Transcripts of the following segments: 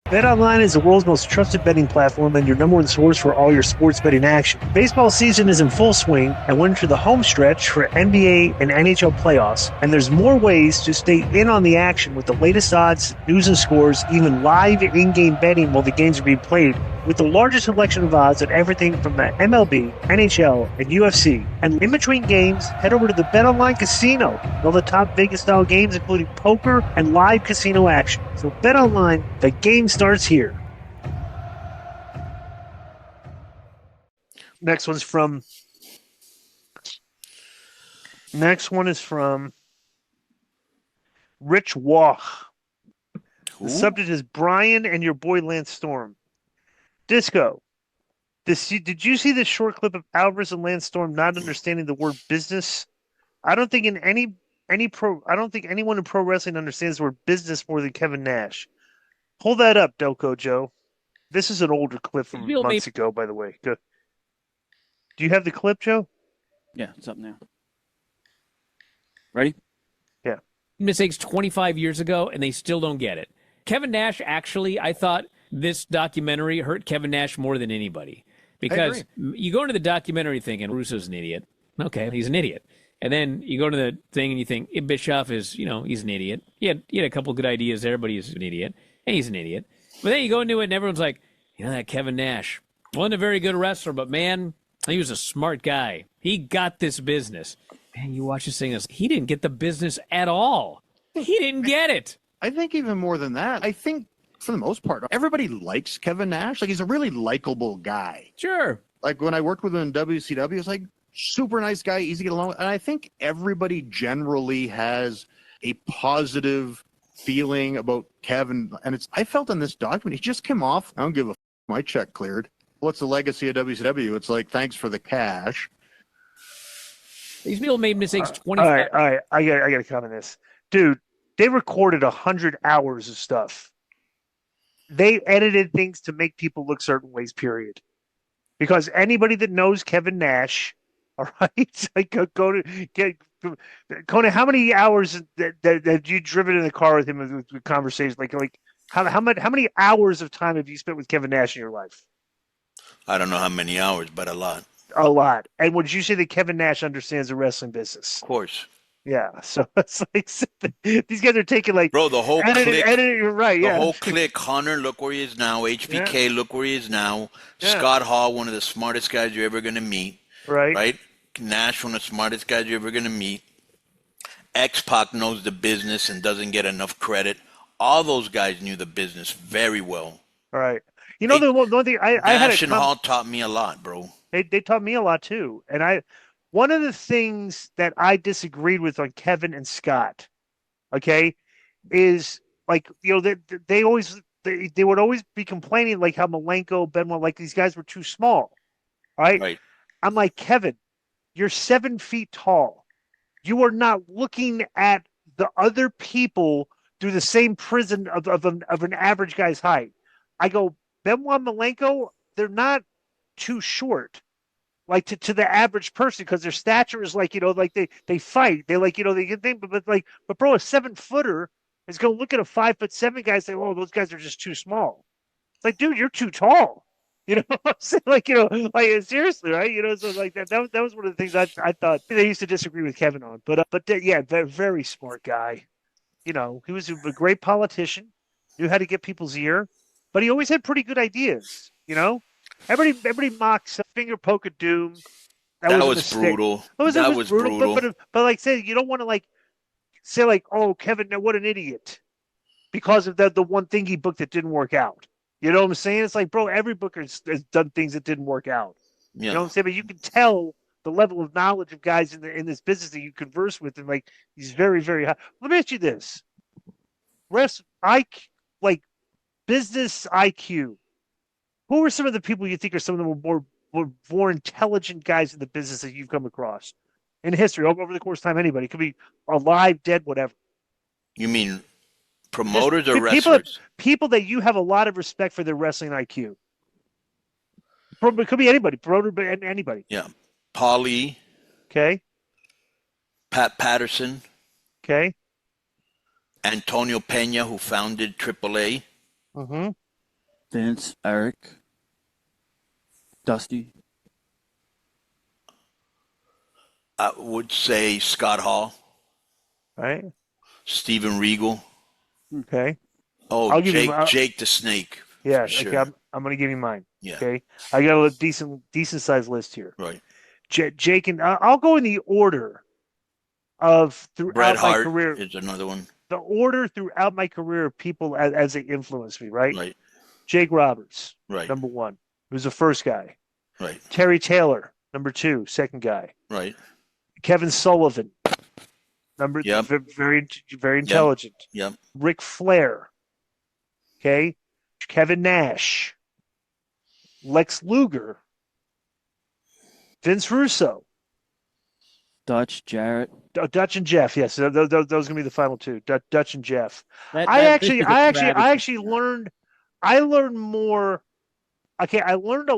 BetOnline is the world's most trusted betting platform and your number one source for all your sports betting action. Baseball season is in full swing, and we're into the home stretch for NBA and NHL playoffs. And there's more ways to stay in on the action with the latest odds, news and scores, even live in-game betting while the games are being played. With the largest selection of odds on everything from the MLB, NHL, and UFC. And in between games, head over to the BetOnline Casino. All the top Vegas-style games, including poker and live casino action. So BetOnline, the game starts here. Next one is from Rich Wach. The subject is Brian and your boy Lance Storm. Disco, did you see this short clip of Alvarez and Lance Storm not understanding the word business? I don't think anyone in pro wrestling understands the word business more than Kevin Nash. Pull that up, Delco Joe. This is an older clip from months ago, by the way. Good. Do you have the clip, Joe? Yeah, it's up now. Ready? Yeah. Mistakes 25 years ago, and they still don't get it. Kevin Nash, actually, I thought this documentary hurt Kevin Nash more than anybody. Because you go into the documentary thinking Russo's an idiot. Okay, he's an idiot. And then you go to the thing and you think Bischoff is, he's an idiot. He had a couple good ideas there, but he's an idiot. And he's an idiot. But then you go into it and everyone's like, that Kevin Nash wasn't a very good wrestler, but man, he was a smart guy. He got this business. Man, you watch this thing, he didn't get the business at all. He didn't get it. I think even more than that, I think for the most part, everybody likes Kevin Nash. Like, he's a really likable guy. Sure. Like, when I worked with him in WCW, it's like, super nice guy, easy to get along with. And I think everybody generally has a positive feeling about Kevin. And I felt in this document, he just came off, I don't give a my check cleared. What's the legacy of WCW? It's like, thanks for the cash. These people made mistakes 25. All right. I got to comment on this. Dude, they recorded 100 hours of stuff. They edited things to make people look certain ways, period. Because anybody that knows Kevin Nash, all right, like Konnan, how many hours that have you driven in the car with him with conversations? Like how many hours of time have you spent with Kevin Nash in your life? I don't know how many hours, but a lot. A lot. And would you say that Kevin Nash understands the wrestling business? Of course. Yeah, so it's like these guys are taking bro, the whole clique. You're right, the whole clique. Hunter, look where he is now. HBK, look where he is now. Yeah. Scott Hall, one of the smartest guys you're ever going to meet. Right? Nash, one of the smartest guys you're ever going to meet. X-Pac knows the business and doesn't get enough credit. All those guys knew the business very well. All right. The one thing I had Nash and Hall taught me a lot, bro. They taught me a lot too, and one of the things that I disagreed with on Kevin and Scott, okay, is like they would always be complaining like how Malenko, Benoit, like these guys were too small, right? I'm like, Kevin, you're 7 feet tall. You are not looking at the other people through the same prism of an average guy's height. I go, Benoit, Malenko, they're not too short. Like to the average person, because their stature is like, like they fight. They like, they get things, but bro, a 7-footer is going to look at a 5'7" guy and say, oh, those guys are just too small. It's like, dude, you're too tall. You know what I'm saying? Like, like seriously, right? So like that was one of the things I thought they used to disagree with Kevin on. But yeah, very smart guy. He was a great politician, knew how to get people's ear, but he always had pretty good ideas, Everybody mocks finger poke of doom. That was brutal. That was brutal. But like say, you don't want to say oh, Kevin, what an idiot, because of the one thing he booked that didn't work out. You know what I'm saying? It's like, bro, every booker has done things that didn't work out. Yeah. You know what I'm saying? But you can tell the level of knowledge of guys in this business that you converse with, and he's very, very high. Let me ask you this: business IQ. Who are some of the people you think are some of the more intelligent guys in the business that you've come across in history over the course of time? Anybody, it could be alive, dead, whatever. You mean promoters or wrestlers? People that you have a lot of respect for their wrestling IQ. It could be anybody, promoter, but anybody. Yeah, Paulie. Okay. Pat Patterson. Okay. Antonio Pena, who founded AAA. Mm-hmm. Vince, Eric, Dusty. I would say Scott Hall. Right. Steven Regal. Okay. Oh, I'll give Jake the Snake. Yeah. Sure. Okay. I'm going to give you mine. Yeah. Okay. I got a decent sized list here. Right. Jake and I'll go in the order of throughout Bret my Hart career. is another one. The order throughout my career of people as they influenced me. Right. Right. Jake Roberts. Right. Number 1. He was the first guy. Right. Terry Taylor. Number 2. Second guy. Right. Kevin Sullivan. Yep. Very intelligent. Yep. Ric Flair. Okay. Kevin Nash. Lex Luger. Vince Russo. Dutch, Jarrett. Dutch and Jeff. Yes, those are going to be the final 2. Dutch and Jeff. I actually learned. I learned more. Okay, I learned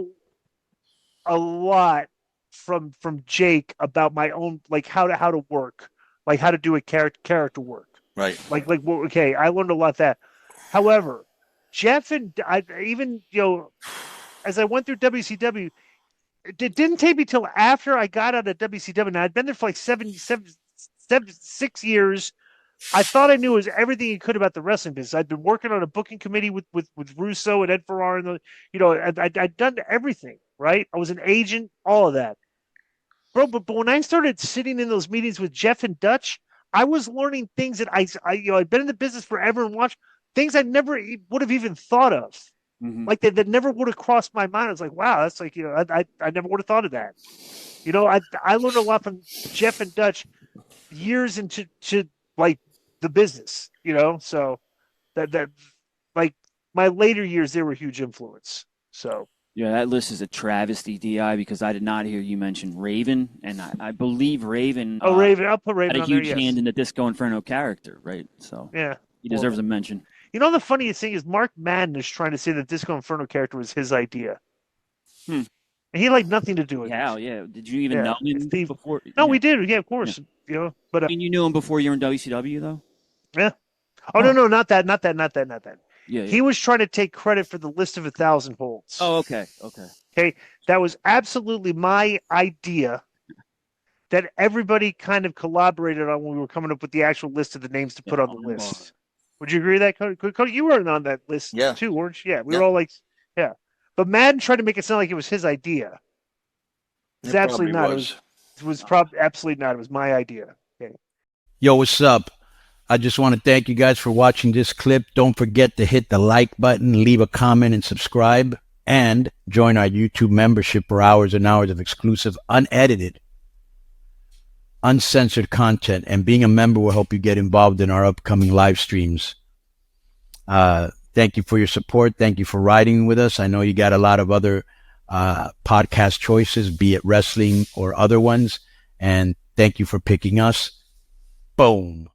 a lot from Jake about my own, like how to work, like how to do a character work. Right. Okay, I learned a lot of that. However, Jeff and I even as I went through WCW, it didn't take me till after I got out of WCW. And I'd been there for like 6 years. I thought I knew everything you could about the wrestling business. I'd been working on a booking committee with Russo and Ed Ferrara, and I'd done everything, right? I was an agent, all of that. Bro, but when I started sitting in those meetings with Jeff and Dutch, I was learning things that I'd been in the business forever and watched things I never would have even thought of. Mm-hmm. Like that never would have crossed my mind. I was like, wow, that's like, I never would have thought of that. I learned a lot from Jeff and Dutch years into like the business, so that like my later years, they were a huge influence. So yeah, that list is a travesty, DI, because I did not hear you mention Raven, and I believe Raven. Raven, I'll put Raven had a on huge there, yes. hand in the Disco Inferno character, right? So yeah, he deserves a mention. The funniest thing is Mark Madden is trying to say that Disco Inferno character was his idea. And he had nothing to do with it. Yeah. Did you even know him before? No, we did. Yeah, of course. Yeah. But you knew him before you were in WCW, though. Yeah. Oh no, not that. Yeah. He was trying to take credit for the list of 1,000 holds. Oh, okay. Okay, that was absolutely my idea. That everybody kind of collaborated on when we were coming up with the actual list of the names to put on the list. Would you agree with that, Cody? Cody, you weren't on that list too, weren't you? Yeah, we were all like, yeah. But Madden tried to make it sound like it was his idea. It's absolutely not. It was probably absolutely not. It was my idea. Okay. Yo, what's up? I just want to thank you guys for watching this clip. Don't forget to hit the like button, leave a comment, and subscribe. And join our YouTube membership for hours and hours of exclusive, unedited, uncensored content. And being a member will help you get involved in our upcoming live streams. Thank you for your support. Thank you for riding with us. I know you got a lot of other podcast choices, be it wrestling or other ones. And thank you for picking us. Boom.